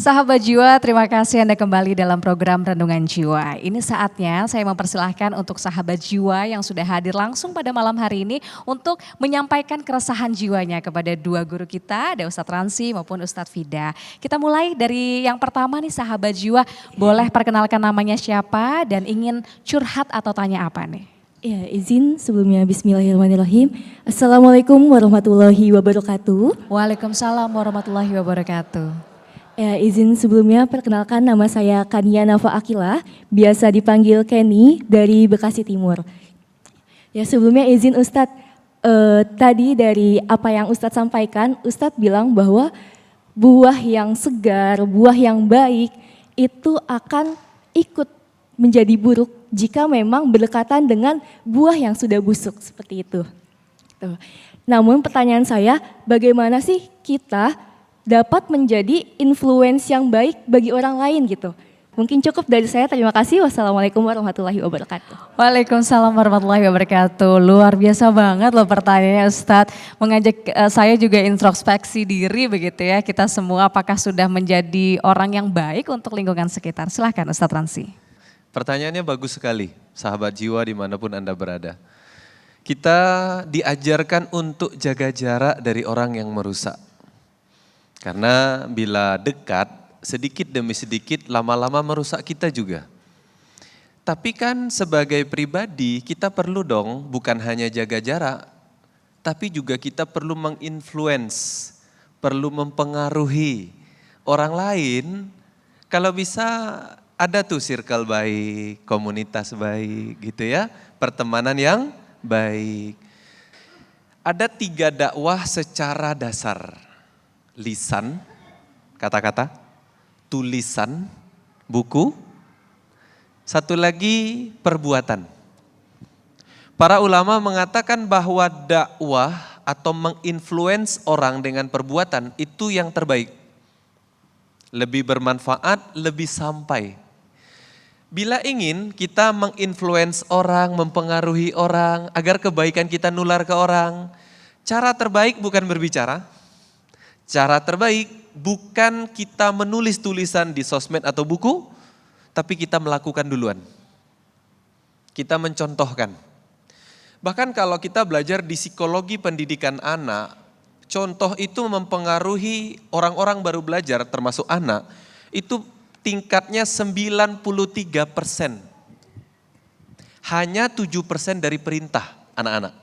Sahabat Jiwa, terima kasih Anda kembali dalam program Renungan Jiwa. Ini saatnya saya mempersilahkan untuk sahabat jiwa yang sudah hadir langsung pada malam hari ini untuk menyampaikan keresahan jiwanya kepada dua guru kita, ada Ustadz Ransi maupun Ustadz Fida. Kita mulai dari yang pertama nih sahabat jiwa, boleh perkenalkan namanya siapa dan ingin curhat atau tanya apa nih? Ya, izin sebelumnya bismillahirrahmanirrahim. Assalamualaikum warahmatullahi wabarakatuh. Waalaikumsalam warahmatullahi wabarakatuh. Ya, izin sebelumnya perkenalkan nama saya Kania Nafa Akila, biasa dipanggil Kenny dari Bekasi Timur. Ya, sebelumnya izin Ustadz, tadi dari apa yang Ustadz sampaikan, Ustadz bilang bahwa buah yang segar, buah yang baik itu akan ikut menjadi buruk jika memang berdekatan dengan buah yang sudah busuk seperti itu. Namun pertanyaan saya, bagaimana sih kita dapat menjadi influence yang baik bagi orang lain gitu? Mungkin cukup dari saya, terima kasih. Wassalamualaikum warahmatullahi wabarakatuh. Waalaikumsalam warahmatullahi wabarakatuh. Luar biasa banget loh pertanyaannya Ustadz. Mengajak saya juga introspeksi diri begitu ya. Kita semua apakah sudah menjadi orang yang baik untuk lingkungan sekitar? Silahkan Ustadz Ransi. Pertanyaannya bagus sekali, sahabat jiwa dimanapun Anda berada. Kita diajarkan untuk jaga jarak dari orang yang merusak. Karena bila dekat, sedikit demi sedikit lama-lama merusak kita juga. Tapi kan sebagai pribadi kita perlu dong bukan hanya jaga jarak, tapi juga kita perlu menginfluence, perlu mempengaruhi orang lain. Kalau bisa ada tuh circle baik, komunitas baik gitu ya, pertemanan yang baik. Ada 3 dakwah secara dasar. Lisan, kata-kata, tulisan, buku, satu lagi perbuatan. Para ulama mengatakan bahwa dakwah atau menginfluence orang dengan perbuatan itu yang terbaik. Lebih bermanfaat, lebih sampai. Bila ingin kita menginfluence orang, mempengaruhi orang, agar kebaikan kita nular ke orang, cara terbaik bukan berbicara. Cara terbaik bukan kita menulis tulisan di sosmed atau buku, tapi kita melakukan duluan. Kita mencontohkan. Bahkan kalau kita belajar di psikologi pendidikan anak, contoh itu mempengaruhi orang-orang baru belajar termasuk anak, itu tingkatnya 93%. Hanya 7% dari perintah anak-anak.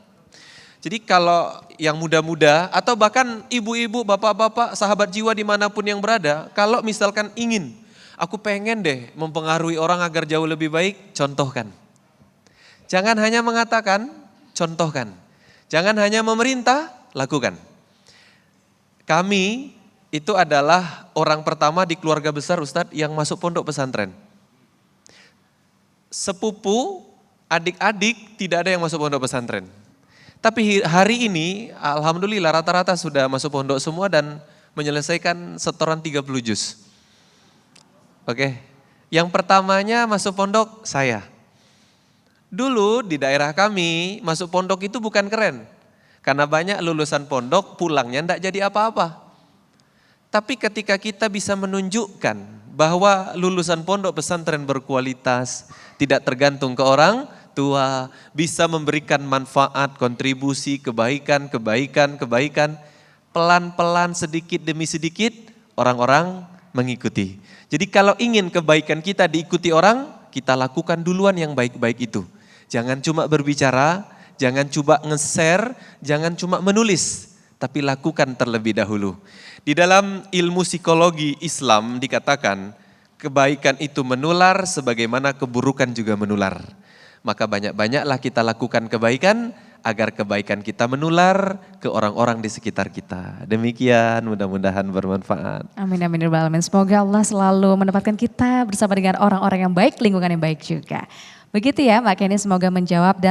Jadi kalau yang muda-muda atau bahkan ibu-ibu, bapak-bapak, sahabat jiwa dimanapun yang berada, kalau misalkan ingin, aku pengen deh mempengaruhi orang agar jauh lebih baik, contohkan. Jangan hanya mengatakan, contohkan. Jangan hanya memerintah, lakukan. Kami itu adalah orang pertama di keluarga besar Ustadz yang masuk pondok pesantren. Sepupu, adik-adik tidak ada yang masuk pondok pesantren. Tapi hari ini alhamdulillah rata-rata sudah masuk pondok semua dan menyelesaikan setoran 30 juz. Oke. Yang pertamanya masuk pondok saya. Dulu di daerah kami masuk pondok itu bukan keren. Karena banyak lulusan pondok pulangnya enggak jadi apa-apa. Tapi ketika kita bisa menunjukkan bahwa lulusan pondok pesantren berkualitas, tidak tergantung ke orang tua, bisa memberikan manfaat, kontribusi, kebaikan, pelan-pelan sedikit demi sedikit orang-orang mengikuti. Jadi kalau ingin kebaikan kita diikuti orang, kita lakukan duluan yang baik-baik itu. Jangan cuma berbicara, jangan cuma nge-share, jangan cuma menulis, tapi lakukan terlebih dahulu. Di dalam ilmu psikologi Islam dikatakan, kebaikan itu menular sebagaimana keburukan juga menular. Maka banyak-banyaklah kita lakukan kebaikan agar kebaikan kita menular ke orang-orang di sekitar kita. Demikian, mudah-mudahan bermanfaat. Amin amin ya rabbal alamin. Semoga Allah selalu menempatkan kita bersama dengan orang-orang yang baik, lingkungan yang baik juga. Begitu ya Mbak Kenny, semoga menjawab dan